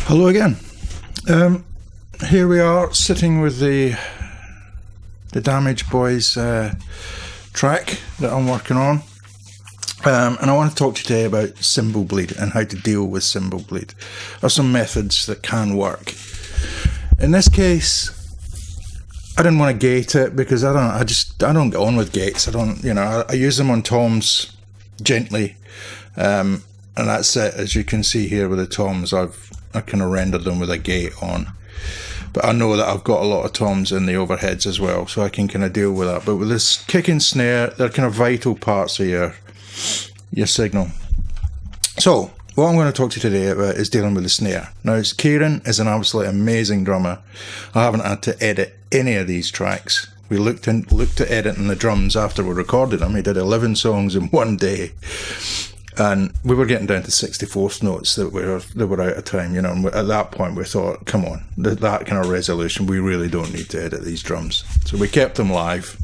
Hello again. Here we are sitting with the Damaged Boys track that I'm working on, and I want to talk to you today about cymbal bleed and how to deal with cymbal bleed. There are some methods that can work. In this case, I didn't want to gate it because I don't get on with gates. I use them on toms gently, and that's it. As you can see here with the toms, I kind of rendered them with a gate on, but I know that I've got a lot of toms in the overheads as well, so I can kind of deal with that. But with this kick and snare, they're kind of vital parts of your signal. So what I'm going to talk to you today about is dealing with the snare. Now, Kieran is an absolutely amazing drummer. I haven't had to edit any of these tracks. We looked at editing the drums after we recorded them. He did 11 songs in one day. And we were getting down to 64th notes that were out of time, and at that point we thought, come on, that kind of resolution, we really don't need to edit these drums. So we kept them live.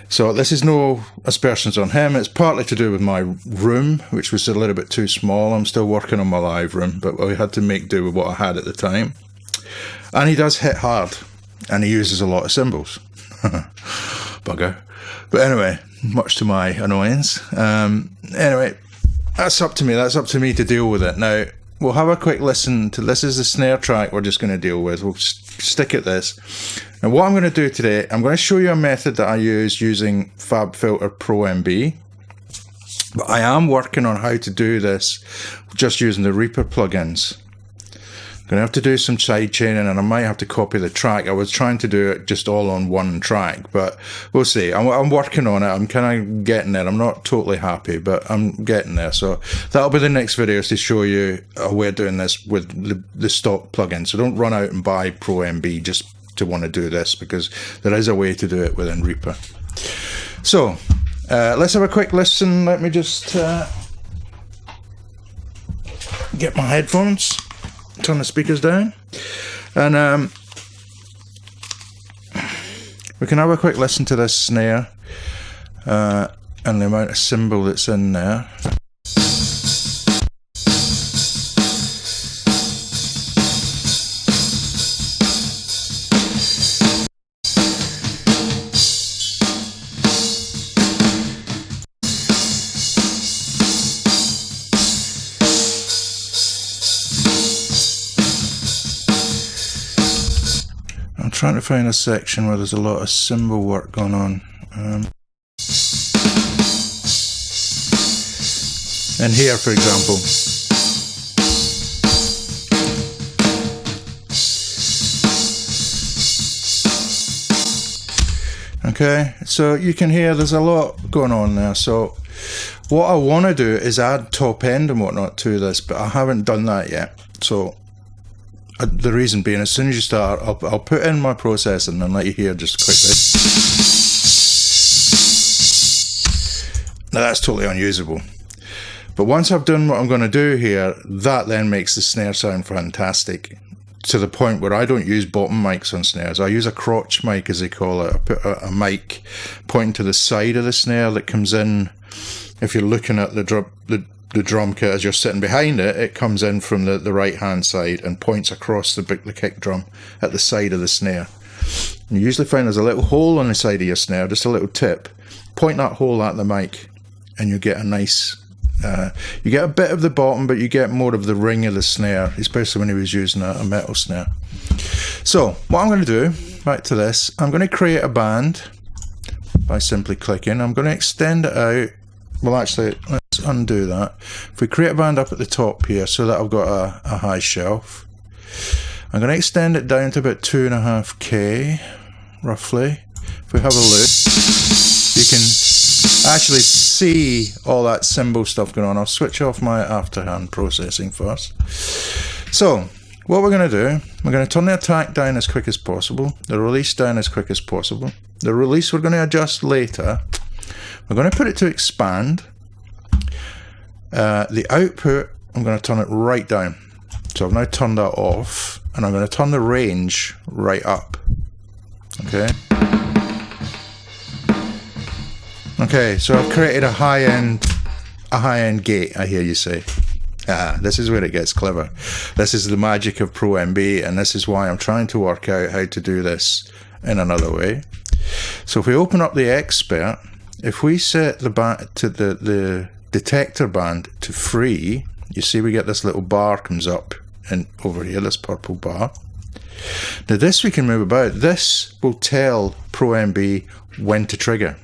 So this is no aspersions on him. It's partly to do with my room, which was a little bit too small. I'm still working on my live room, but we had to make do with what I had at the time. And he does hit hard, and he uses a lot of cymbals. Bugger. But anyway, much to my annoyance. Anyway, that's up to me. That's up to me to deal with it. Now, we'll have a quick listen to this. Is the snare track we're just going to deal with. We'll stick at this. And what I'm going to do today, I'm going to show you a method that I use using FabFilter ProMB. But I am working on how to do this just using the Reaper plugins. I'm going to have to do some side chaining, and I might have to copy the track. I was trying to do it just all on one track, but we'll see. I'm working on it. I'm kind of getting there. I'm not totally happy, but I'm getting there. So that'll be the next videos to show you how we're doing this with the stock plugin. So don't run out and buy ProMB just to want to do this, because there is a way to do it within Reaper. So let's have a quick listen. Let me just get my headphones. Turn the speakers down, and we can have a quick listen to this snare and the amount of cymbal that's in there. I'm trying to find a section where there's a lot of cymbal work going on. And here, for example. Okay, so you can hear there's a lot going on there. So what I want to do is add top end and whatnot to this, but I haven't done that yet. So the reason being, as soon as you start, I'll put in my processing and let you hear just quickly. Now that's totally unusable. But once I've done what I'm going to do here, that then makes the snare sound fantastic, to the point where I don't use bottom mics on snares. I use a crotch mic, as they call it. I put a mic pointing to the side of the snare that comes in. If you're looking at the drum kit as you're sitting behind it, it comes in from the right hand side and points across the kick drum at the side of the snare. And you usually find there's a little hole on the side of your snare, just a little tip. Point that hole at the mic and you get a nice, you get a bit of the bottom, but you get more of the ring of the snare, especially when he was using a metal snare. So what I'm going to do, back to this, I'm going to create a band by simply clicking. I'm going to extend it out. Well, actually, let's undo that. If we create a band up at the top here, so that I've got a high shelf, I'm going to extend it down to about 2.5K, roughly. If we have a look, you can actually see all that cymbal stuff going on. I'll switch off my afterhand processing first. So what we're going to do, we're going to turn the attack down as quick as possible, the release down as quick as possible. The release we're going to adjust later. We're going to put it to expand. The output, I'm going to turn it right down. So I've now turned that off, and I'm going to turn the range right up. Okay. Okay, so I've created a high-end gate, I hear you say. This is where it gets clever. This is the magic of ProMB, and this is why I'm trying to work out how to do this in another way. So if we open up the expert, if we set the detector band to free, you see we get this little bar comes up and over here, this purple bar. Now this we can move about. This will tell ProMB when to trigger.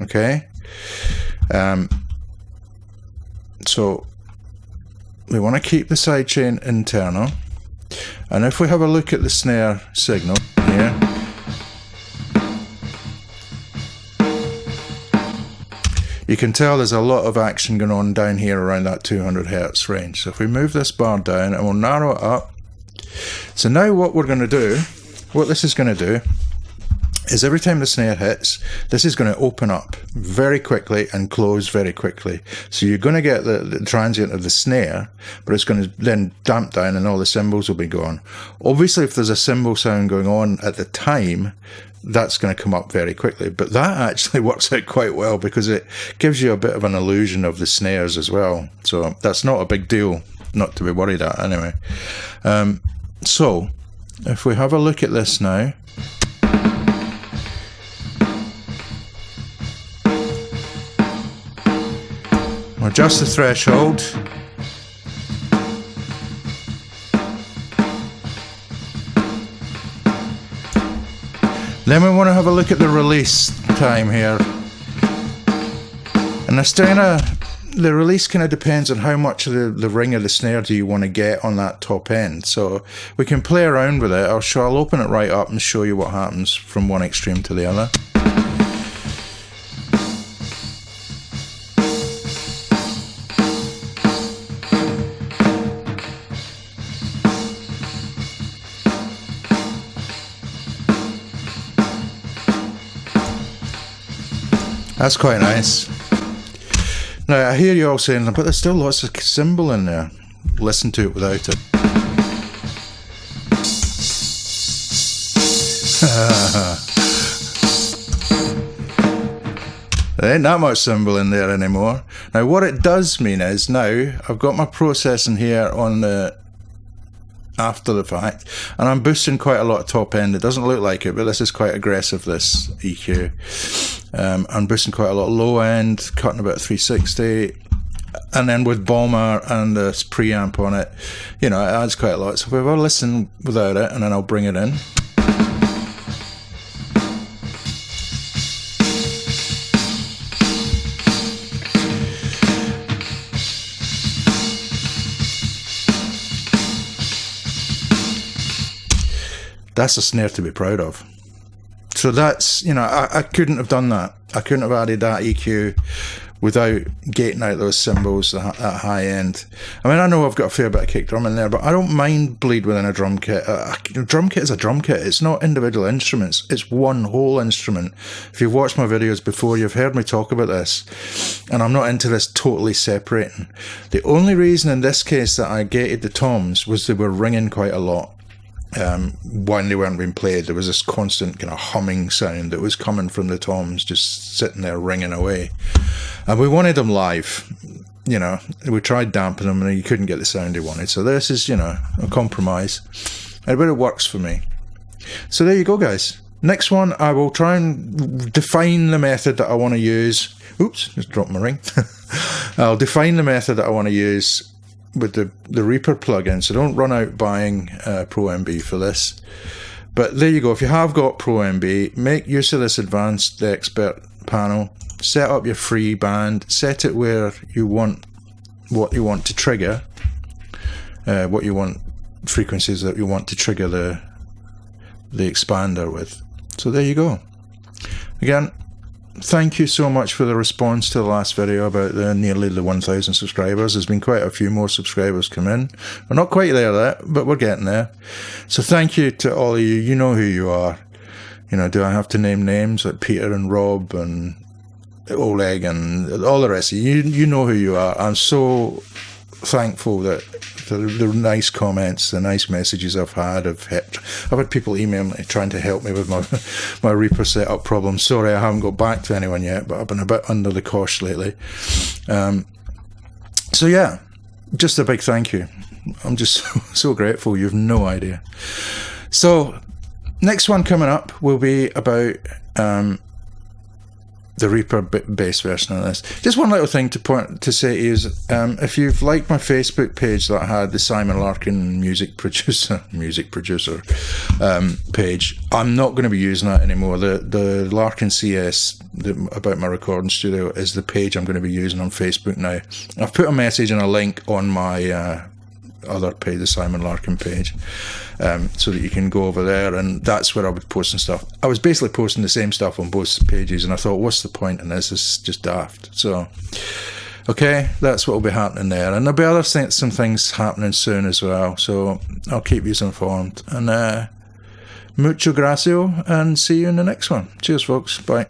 Okay, so we want to keep the sidechain internal, and if we have a look at the snare signal here, you can tell there's a lot of action going on down here around that 200 Hertz range. So if we move this bar down and we'll narrow it up. So now what we're going to do, what this is going to do, is every time the snare hits, this is going to open up very quickly and close very quickly. So you're going to get the transient of the snare, but it's going to then damp down and all the cymbals will be gone. Obviously, if there's a cymbal sound going on at the time, that's going to come up very quickly. But that actually works out quite well because it gives you a bit of an illusion of the snares as well. So that's not a big deal, not to be worried at anyway. So if we have a look at this now, adjust the threshold. Then we want to have a look at the release time here. And the release kind of depends on how much of the ring of the snare do you want to get on that top end. So we can play around with it. I'll open it right up and show you what happens from one extreme to the other. That's quite nice. Now I hear you all saying, but there's still lots of cymbal in there. Listen to it without it. There ain't that much cymbal in there anymore. Now what it does mean is now I've got my processing here on the after the fact, and I'm boosting quite a lot of top end. It doesn't look like it, but this is quite aggressive, this EQ. I'm boosting quite a lot low end, cutting about 360, and then with Balmer and this preamp on it, you know, it adds quite a lot. So if I listen without it, and then I'll bring it in. That's a snare to be proud of. So that's, you know, I couldn't have done that. I couldn't have added that EQ without gating out those cymbals at high end. I mean, I know I've got a fair bit of kick drum in there, but I don't mind bleed within a drum kit. A drum kit is a drum kit. It's not individual instruments. It's one whole instrument. If you've watched my videos before, you've heard me talk about this. And I'm not into this totally separating. The only reason in this case that I gated the toms was they were ringing quite a lot. When they weren't being played, there was this constant kind of humming sound that was coming from the toms, just sitting there ringing away, and we wanted them live. You know, we tried damping them and you couldn't get the sound you wanted, so this is, you know, a compromise, but it works for me. So there you go, guys. Next one, I will try and define the method that I want to use. Oops, just dropped my ring. I'll define the method that I want to use with the Reaper plugin, so don't run out buying ProMB for this. But there you go. If you have got ProMB, make use of this advanced expert panel, set up your free band, set it where you want what you want to trigger, what you want frequencies that you want to trigger the expander with. So there you go. Again, thank you so much for the response to the last video about nearly the 1,000 subscribers. There's been quite a few more subscribers come in. We're not quite there yet, but we're getting there. So thank you to all of you. You know who you are. You know, do I have to name names like Peter and Rob and Oleg and all the rest of you? You know who you are. I'm so thankful that the nice comments, the nice messages I've had. I've had people email me trying to help me with my Reaper setup problem. Sorry, I haven't got back to anyone yet, but I've been a bit under the cosh lately. So yeah, just a big thank you. I'm just so grateful. You've no idea. So next one coming up will be about the Reaper bass version of this. Just one little thing to say is, if you've liked my Facebook page that I had, the Simon Larkin music producer page, I'm not going to be using that anymore. The Larkin CS about my recording studio is the page I'm going to be using on Facebook now. I've put a message and a link on my other page, the Simon Larkin page, so that you can go over there, and that's where I'll be posting stuff. I was basically posting the same stuff on both pages, and I thought, what's the point in this? It's just daft. So, okay, that's what will be happening there, and there'll be some things happening soon as well, so I'll keep you informed. And mucho gracio, and see you in the next one. Cheers, folks. Bye.